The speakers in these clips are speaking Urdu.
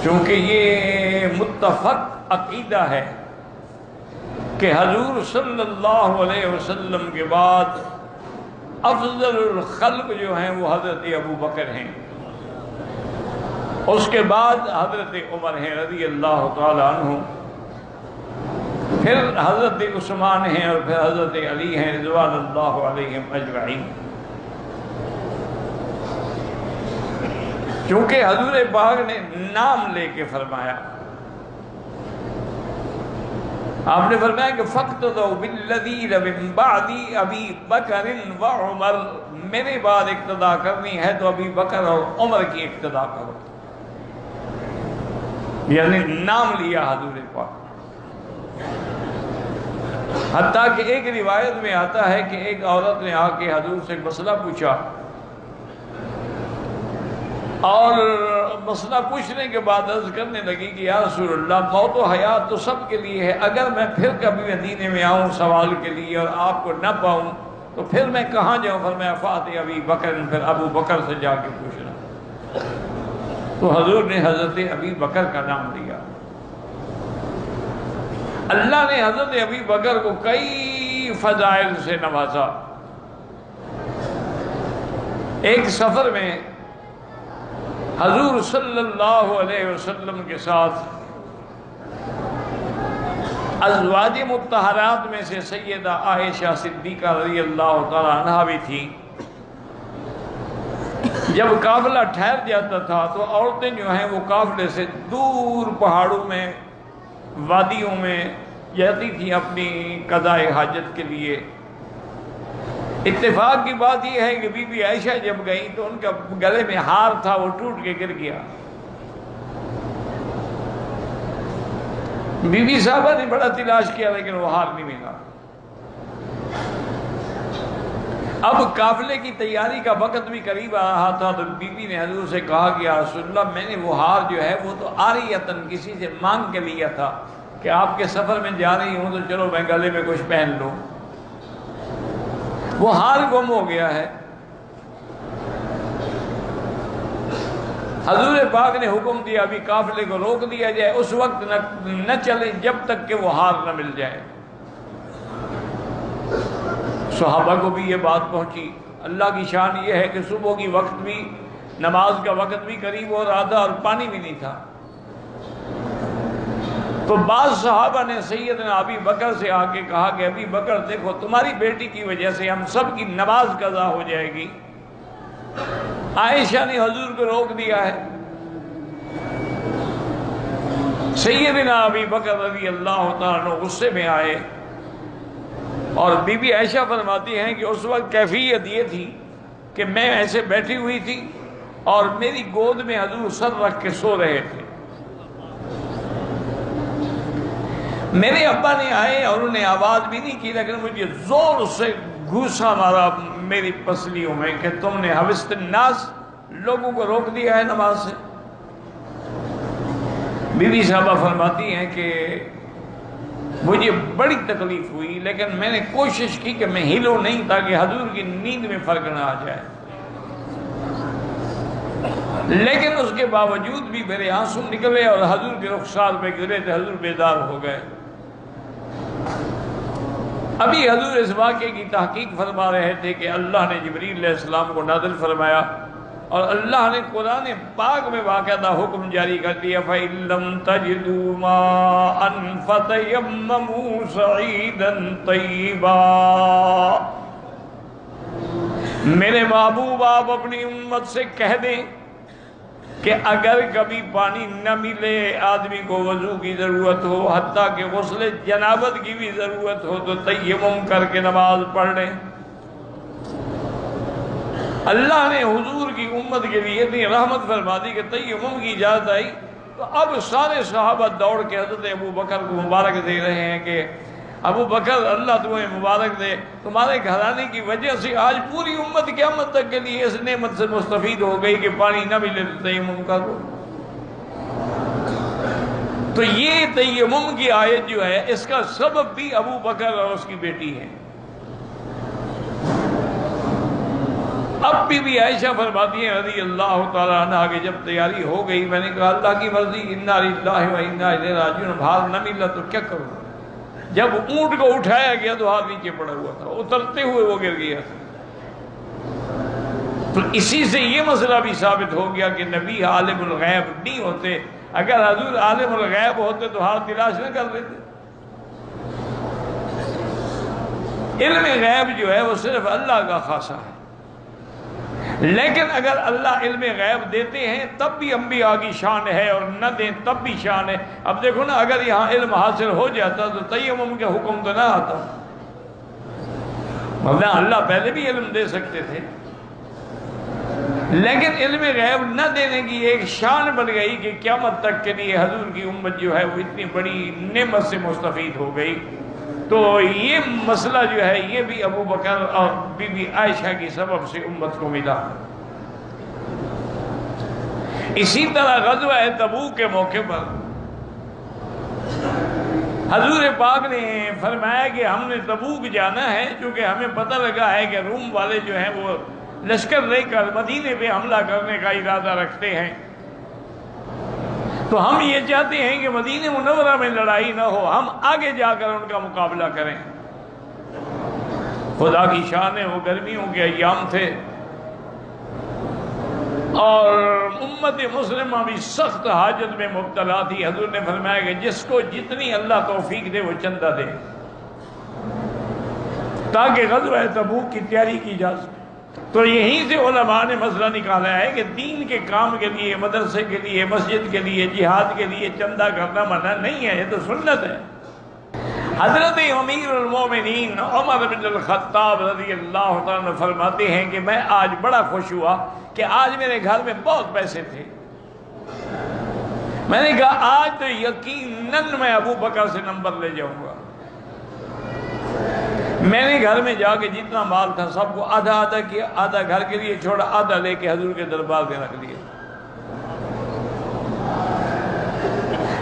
چونکہ یہ متفق عقیدہ ہے کہ حضور صلی اللہ علیہ وسلم کے بعد افضل الخلق جو ہیں وہ حضرت ابو بکر ہیں، اس کے بعد حضرت عمر ہیں رضی اللہ تعالی عنہ، پھر حضرت عثمان ہیں اور پھر حضرت علی ہیں رضوان اللہ علیہم اجمعین۔ چونکہ حضور پاک نے نام لے کے فرمایا، آپ نے فرمایا کہ فَاقْتَدَوْا بِالَّذِينَ مِن بَعْدِ أَبِي بَكْرٍ وَعُمَرٍ، میرے بعد اقتداء کرنی ہے تو ابی بکر اور عمر کی اقتداء کرو، یعنی نام لیا حضور پاک۔ حتیٰ کہ ایک روایت میں آتا ہے کہ ایک عورت نے آ کے حضور سے مسئلہ پوچھا، اور مسئلہ پوچھنے کے بعد عرض کرنے لگی کہ یا رسول اللہ، موت و حیات تو سب کے لیے ہے، اگر میں پھر کبھی مدینے میں آؤں سوال کے لیے اور آپ کو نہ پاؤں تو پھر میں کہاں جاؤں؟ فرمایا فاتح ابی بکر، پھر ابو بکر سے جا کے پوچھنا۔ تو حضور نے حضرت ابی بکر کا نام لیا۔ اللہ نے حضرت ابی بکر کو کئی فضائل سے نوازا۔ ایک سفر میں حضور صلی اللہ علیہ وسلم کے ساتھ ازواج مطہرات میں سے سیدہ عائشہ صدیقہ رضی اللہ تعالی عنہا بھی تھی۔ جب قافلہ ٹھہر جاتا تھا تو عورتیں جو ہیں وہ قافلے سے دور پہاڑوں میں، وادیوں میں جاتی تھیں اپنی قضاء حاجت کے لیے۔ اتفاق کی بات یہ ہے کہ بی بی عائشہ جب گئیں تو ان کا گلے میں ہار تھا، وہ ٹوٹ کے گر گیا۔ بی بی صاحبہ نے بڑا تلاش کیا لیکن وہ ہار نہیں ملا۔ اب قافلے کی تیاری کا وقت بھی قریب آ رہا تھا تو بی بی نے حضور سے کہا کہ یا رسول اللہ، میں نے وہ ہار جو ہے وہ تو عاریتاً کسی سے مانگ کے لیا تھا کہ آپ کے سفر میں جا رہی ہوں تو چلو میں گلے میں کچھ پہن لوں، وہ ہار گم ہو گیا ہے۔ حضور پاک نے حکم دیا ابھی قافلے کو روک دیا جائے، اس وقت نہ چلے جب تک کہ وہ ہار نہ مل جائے۔ صحابہ کو بھی یہ بات پہنچی۔ اللہ کی شان یہ ہے کہ صبح کی وقت بھی، نماز کا وقت بھی قریب ہو رہا تھا اور پانی بھی نہیں تھا، تو بعض صحابہ نے سیدنا ابی بکر سے آ کے کہا کہ ابی بکر دیکھو، تمہاری بیٹی کی وجہ سے ہم سب کی نماز قضا ہو جائے گی۔ عائشہ نے حضور کو روک دیا ہے۔ سیدنا ابی بکر رضی اللہ تعالیٰ عنہ غصے میں آئے، اور بی بی عائشہ فرماتی ہیں کہ اس وقت کیفیت یہ تھی کہ میں ایسے بیٹھی ہوئی تھی اور میری گود میں حضور سر رکھ کے سو رہے تھے۔ میرے ابا نے آئے اور انہوں نے آواز بھی نہیں کی، لیکن مجھے زور سے گھوسا مارا میری پسلیوں میں کہ تم نے حوست الناس، لوگوں کو روک دیا ہے نماز سے۔ بی بی صاحبہ فرماتی ہیں کہ مجھے بڑی تکلیف ہوئی، لیکن میں نے کوشش کی کہ میں ہلوں نہیں تاکہ حضور کی نیند میں فرق نہ آ جائے، لیکن اس کے باوجود بھی میرے آنسو نکلے اور حضور کے رخسار پہ گرے تھے، حضور بیدار ہو گئے۔ ابھی حضور اس واقعے کی تحقیق فرما رہے تھے کہ اللہ نے جبریل علیہ السلام کو نازل فرمایا، اور اللہ نے قرآن پاک میں باقاعدہ حکم جاری کر دیا فَإِن لَّمْ تَجِدُوا مَاءً فَتَيَمَّمُوا صَعِيدًا طَيِّبًا۔ میرے محبوب آپ اپنی امت سے کہہ دیں کہ اگر کبھی پانی نہ ملے، آدمی کو وضو کی ضرورت ہو، حتیٰ کہ غسل جنابت کی بھی ضرورت ہو، تو تیمم کر کے نماز پڑھ لیں۔ اللہ نے حضور کی امت کے لیے اتنی رحمت فرما دی کہ تیمم کی اجازت آئی، تو اب سارے صحابہ دوڑ کے حضرت ابو بکر کو مبارک دے رہے ہیں کہ ابو بکر اللہ تمہیں مبارک دے، تمہارے گھرانے کی وجہ سے آج پوری امت قیامت تک کے لیے اس نعمت سے مستفید ہو گئی کہ پانی نہ ملے تو تیمم کرو۔ تو یہ تیمم کی آیت جو ہے اس کا سبب بھی ابو بکر اور اس کی بیٹی ہے۔ اب بھی عائشہ فرماتی ہیں رضی اللہ تعالیٰ عنہ کہ جب تیاری ہو گئی میں نے کہا اللہ کی مرضی، انا للہ و انا الیہ راجعون، بھار نہ ملا تو کیا کروں؟ جب اونٹ کو اٹھایا گیا تو ہاتھ نیچے پڑا ہوا تھا، اترتے ہوئے وہ گر گیا تھا۔ تو اسی سے یہ مسئلہ بھی ثابت ہو گیا کہ نبی عالم الغیب نہیں ہوتے، اگر حضور عالم الغیب ہوتے تو ہاتھ تلاش نہ کر لیتے۔ علم غیب جو ہے وہ صرف اللہ کا خاصہ ہے، لیکن اگر اللہ علم غیب دیتے ہیں تب بھی انبیاء کی شان ہے، اور نہ دیں تب بھی شان ہے۔ اب دیکھو نا، اگر یہاں علم حاصل ہو جاتا تو تیمم کے حکم تو نہ آتا، ورنہ اللہ پہلے بھی علم دے سکتے تھے، لیکن علم غیب نہ دینے کی ایک شان بن گئی کہ قیامت تک کے لیے حضور کی امت جو ہے وہ اتنی بڑی نعمت سے مستفید ہو گئی۔ تو یہ مسئلہ جو ہے یہ بھی ابو بکر اور بی بی عائشہ کی سبب سے امت کو ملا۔ اسی طرح غزوہ تبوک کے موقع پر حضور پاک نے فرمایا کہ ہم نے تبوک جانا ہے، چونکہ ہمیں پتہ لگا ہے کہ روم والے جو ہیں وہ لشکر لے کر مدینے پہ حملہ کرنے کا ارادہ رکھتے ہیں، تو ہم یہ چاہتے ہیں کہ مدینہ منورہ میں لڑائی نہ ہو، ہم آگے جا کر ان کا مقابلہ کریں۔ خدا کی شان ہے، وہ گرمیوں کے ایام تھے اور امت مسلمہ بھی سخت حاجت میں مبتلا تھی۔ حضور نے فرمایا کہ جس کو جتنی اللہ توفیق دے وہ چندہ دے تاکہ غزوہ تبوک کی تیاری کی جا سکے۔ تو یہیں سے علماء نے مسئلہ نکالا ہے کہ دین کے کام کے لیے، مدرسے کے لیے، مسجد کے لیے، جہاد کے لیے چندہ کرنا منع نہیں ہے، یہ تو سنت ہے۔ حضرت امیر المومنین عمر بن الخطاب رضی اللہ عنہ فرماتے ہیں کہ میں آج بڑا خوش ہوا کہ آج میرے گھر میں بہت پیسے تھے۔ میں نے کہا آج تو یقیناً میں ابو بکر سے نمبر لے جاؤں گا۔ میں نے گھر میں جا کے جتنا مال تھا سب کو آدھا آدھا کیا، آدھا گھر کے لیے چھوڑا، آدھا لے کے حضور کے دربار میں رکھ دیا۔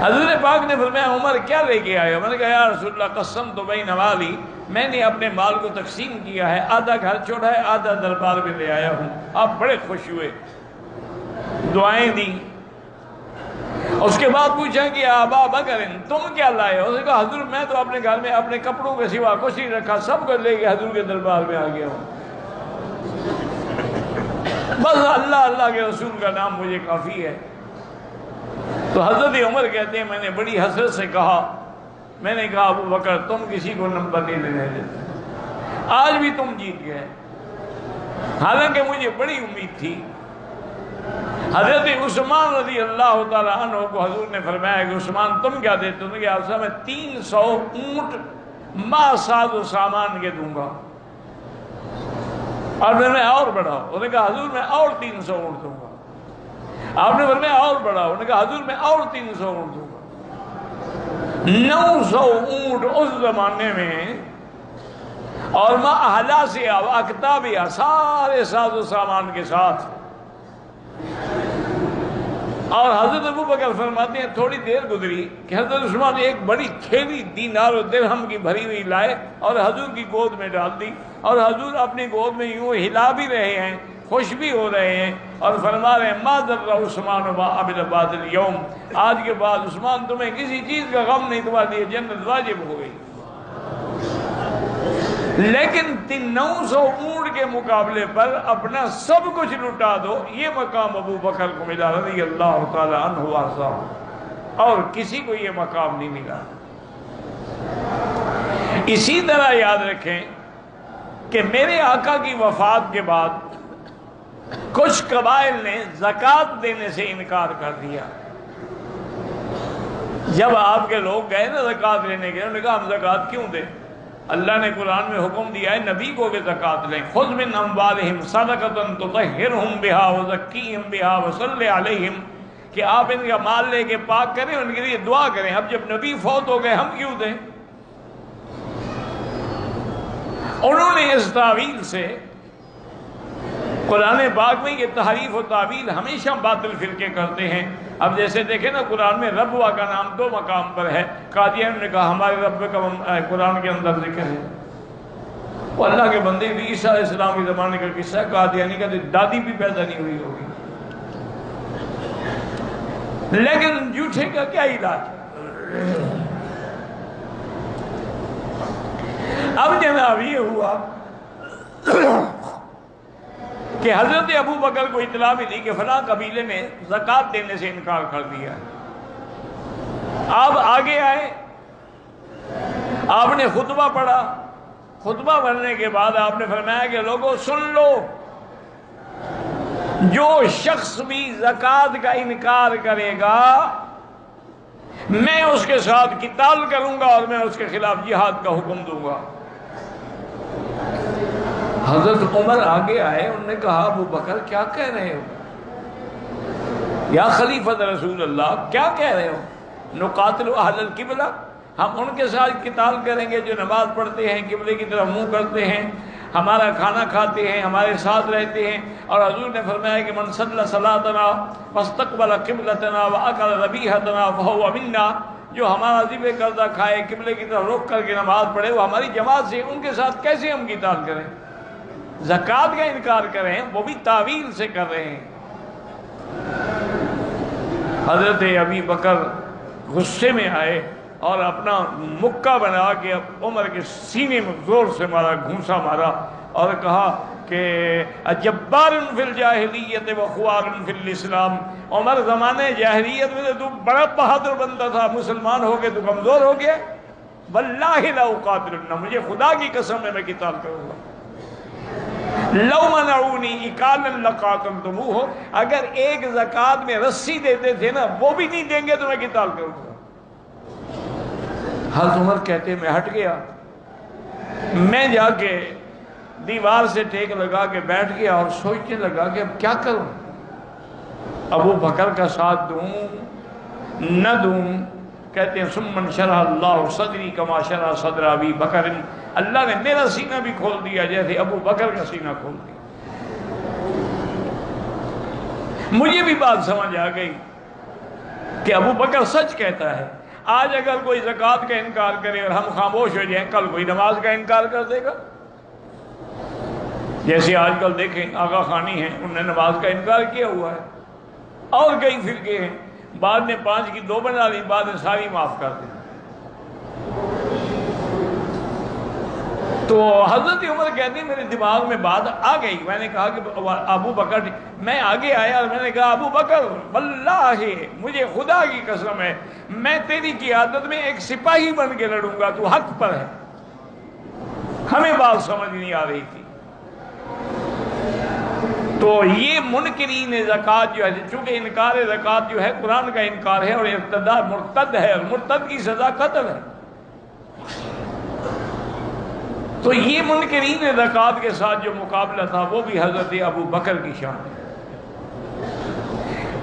حضور پاک نے فرمایا عمر کیا لے کے آئے ہو؟ میں نے کہا یا رسول اللہ قسم تو بین مالی، میں نے اپنے مال کو تقسیم کیا ہے، آدھا گھر چھوڑا ہے، آدھا دربار میں لے آیا ہوں۔ آپ بڑے خوش ہوئے، دعائیں دی۔ اس کے بعد پوچھا کہ ابا بکر تم کیا لائے ہو؟ اس نے کہا حضور میں تو اپنے گھر میں اپنے کپڑوں کے سوا کچھ نہیں رکھا، سب کو لے کے حضور کے دربار میں آ گیا ہوں، بس اللہ اللہ کے رسول کا نام مجھے کافی ہے۔ تو حضرت عمر کہتے ہیں میں نے بڑی حسرت سے کہا، میں نے کہا ابو بکر تم کسی کو نمبر نہیں لینے دیتے، آج بھی تم جیت گئے، حالانکہ مجھے بڑی امید تھی۔ حضرت عثمان رضی اللہ تعالیٰ عنہ کو حضور نے فرمایا کہ عثمان تم کیا دیتے ہو؟ کہ عرصہ میں 300 اونٹ ما ساز و سامان کے دوں گا، اور میں اور بڑھاؤ۔ انہوں نے کہا حضور میں اور 300 اونٹ دوں گا۔ آپ نے فرمایا اور بڑھاؤ۔ انہوں نے کہا حضور میں اور 300 اونٹ دوں گا۔ 900 اونٹ اس زمانے میں، اور ما اہلا سے اکتابیا سارے ساز و سامان کے ساتھ۔ اور حضرت ابو بکر فرماتے ہیں تھوڑی دیر گزری کہ حضرت عثمان نے ایک بڑی تھیلی دینار و درہم کی بھری ہوئی لائے اور حضور کی گود میں ڈال دی، اور حضور اپنی گود میں یوں ہلا بھی رہے ہیں، خوش بھی ہو رہے ہیں، اور فرما رہے ہیں ما ضر عثمان ما عمل بعد اليوم، آج کے بعد عثمان تمہیں کسی چیز کا غم نہیں، تمہارے لیے جنت واجب ہو گئی۔ لیکن 900 اونٹ کے مقابلے پر اپنا سب کچھ لٹا دو، یہ مقام ابو بکر کو ملا رضی اللہ تعالی عنہ وارضا، اور کسی کو یہ مقام نہیں ملا۔ اسی طرح یاد رکھیں کہ میرے آقا کی وفات کے بعد کچھ قبائل نے زکوٰۃ دینے سے انکار کر دیا۔ جب آپ کے لوگ گئے نا زکوٰۃ لینے کے، انہوں نے کہا ہم زکوٰۃ کیوں دیں؟ اللہ نے قرآن میں حکم دیا ہے نبی کو کہ زکوٰۃ لیں، خذ من اموالہم صدقۃ تطہرہم بہا وزکیہم بہا وصلی علیہم، کہ آپ ان کا مال لے کے پاک کریں، ان کے لیے دعا کریں۔ اب جب نبی فوت ہو گئے ہم کیوں دیں؟ انہوں نے اس تعویل سے، قرآن پاک میں یہ تحریف و تعویل ہمیشہ باطل فرقے کرتے ہیں۔ اب جیسے دیکھیں نا قرآن میں ربوہ کا نام 2 مقام پر ہے، قادیان نے کہا ہمارے رب کا قرآن کے اندر ذکر ہے، وہ اللہ کے بندے بھی عیسیٰ علیہ السلام کے زمانے کا قصہ ہے، قادیانی کا دادی بھی پیدا نہیں ہوئی ہوگی، لیکن جھوٹے کا کیا علاج؟ اب جناب یہ ہوا کہ حضرت ابو بکر کو اطلاع ملی کہ فلاں قبیلے نے زکوٰۃ دینے سے انکار کر دیا۔ آپ آگے آئے، آپ نے خطبہ پڑھا، خطبہ پڑھنے کے بعد آپ نے فرمایا کہ لوگوں سن لو، جو شخص بھی زکوٰۃ کا انکار کرے گا میں اس کے ساتھ قتال کروں گا اور میں اس کے خلاف جہاد کا حکم دوں گا۔ حضرت عمر آگے آئے، انہوں نے کہا ابو بکر کیا کہہ رہے ہو یا خلیفۃ رسول اللہ، کیا کہہ رہے ہو؟ نقاتل اہل القبلہ، ہم ان کے ساتھ قتال کریں گے جو نماز پڑھتے ہیں، قبلے کی طرف منہ کرتے ہیں، ہمارا کھانا کھاتے ہیں، ہمارے ساتھ رہتے ہیں۔ اور حضور نے فرمایا کہ من صلی صلاتنا واستقبل قبلتنا واکل ذبیحتنا فہو منا، جو ہمارا ذبح کردہ کھائے، قبلے کی طرف رخ کر کے نماز پڑھے، وہ ہماری جماعت سے، ان کے ساتھ کیسے ہم قتال کریں؟ زکوٰۃ کا انکار کریں، وہ بھی تعویل سے کر رہے ہیں۔ حضرت ابی بکر غصے میں آئے اور اپنا مکہ بنا کے عمر کے سینے میں زور سے مارا، گھونسا مارا اور کہا کہ اجبار فی الجاہلیت و خوار فی الاسلام، عمر زمانے جاہلیت میں تو بڑا بہادر بندہ تھا، مسلمان ہو کے تو کمزور ہو گیا۔ واللہ لا اقاتلن، مجھے خدا کی قسم ہے میں قتال کروں گا۔ لو منعونی اکالا لقاتلتموہ، اگر ایک زکوٰۃ میں رسی دیتے تھے نا وہ بھی نہیں دیں گے تو میں قتال کروں گا۔ حضرت عمر کہتے میں ہٹ گیا، میں جا کے دیوار سے ٹیک لگا کے بیٹھ گیا اور سوچنے لگا کہ اب کیا کروں، ابو بکر کا ساتھ دوں نہ دوں؟ کہتے ہیں ثم انشرح اللہ صدری کما شرح صدر ابی بکر، اللہ نے میرا سینہ بھی کھول دیا جیسے ابو بکر کا سینہ کھول دیا۔ مجھے بھی بات سمجھ آ گئی کہ ابو بکر سچ کہتا ہے۔ آج اگر کوئی زکوٰۃ کا انکار کرے اور ہم خاموش ہو جائیں، کل کوئی نماز کا انکار کر دے گا۔ جیسے آج کل دیکھیں آغا خانی ہیں، انہوں نے نماز کا انکار کیا ہوا ہے، اور کئی فرقے ہیں، بعد نے 5 کی 2 بنا لی، بعد نے ساری معاف کر دی۔ تو حضرت عمر کہتے ہیں میرے دماغ میں بات آ گئی، میں نے کہا کہ ابو بکر، میں آگے آیا اور میں نے کہا ابو بکر واللہ مجھے خدا کی قسم ہے میں تیری قیادت میں ایک سپاہی بن کے لڑوں گا، تو حق پر ہے۔ ہمیں بات سمجھ نہیں آ رہی تھی۔ تو یہ منکرین زکوٰۃ جو ہے، چونکہ انکار زکوٰۃ جو ہے قرآن کا انکار ہے اور ارتداد مرتد ہے، اور مرتد کی سزا قتل ہے۔ تو یہ منکرین زکوٰۃ کے ساتھ جو مقابلہ تھا وہ بھی حضرت ابو بکر کی شان ہے۔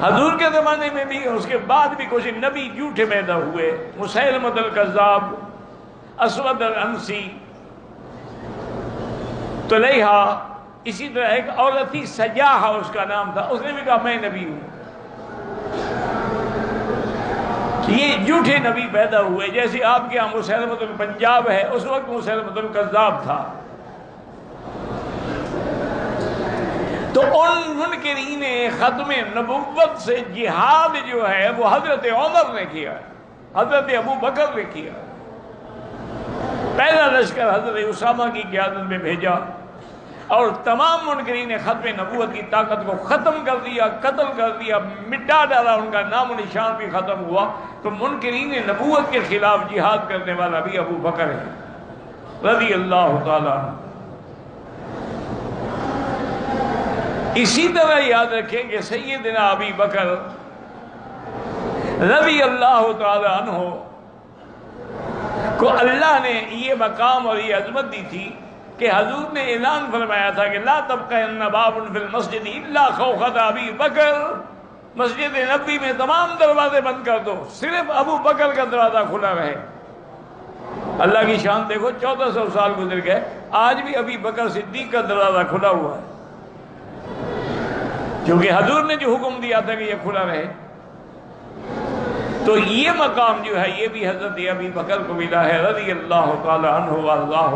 حضور کے زمانے میں بھی، اس کے بعد بھی کچھ نبی جھوٹے پیدا ہوئے، مسیلمۃ الکذاب، اسود العنسی، طلیحہ، اسی طرح ایک عورت تھی سجاحہ اس کا نام تھا، اس نے بھی کہا میں نبی ہوں۔ یہ جھوٹے نبی پیدا ہوئے، جیسے آپ کے یہاں مسیلمۃ الپنجاب ہے، اس وقت مسیلمۃ الکذاب تھا۔ تو ان منکرین ختم نبوت سے جہاد جو ہے وہ حضرت عمر نے کیا، حضرت ابو بکر نے کیا۔ پہلا لشکر حضرت اسامہ کی قیادت میں بھیجا اور تمام منکرین ختم نبوت کی طاقت کو ختم کر دیا، قتل کر دیا، مٹا ڈالا، ان کا نام و نشان بھی ختم ہوا۔ تو منکرین نبوت کے خلاف جہاد کرنے والا بھی ابو بکر ہے رضی اللہ تعالیٰ۔ اسی طرح یاد رکھیں کہ سیدنا ابی بکر رضی اللہ تعالیٰ عنہ کو اللہ نے یہ مقام اور یہ عظمت دی تھی کہ حضور نے اعلان فرمایا تھا کہ لا تبقین باب فی المسجد الا خوخۃ ابی بکر، مسجد نبی میں تمام دروازے بند کر دو، صرف ابو بکر کا دروازہ کھلا رہے۔ اللہ کی شان دیکھو، 1400 سال گزر گئے، آج بھی ابی بکر صدیق کا دروازہ کھلا ہوا ہے، کیونکہ حضور نے جو حکم دیا تھا کہ یہ کھلا رہے۔ تو یہ مقام جو ہے یہ بھی حضرت ابی بکر کو ملا ہے رضی اللہ تعالی عنہ وارضاہ۔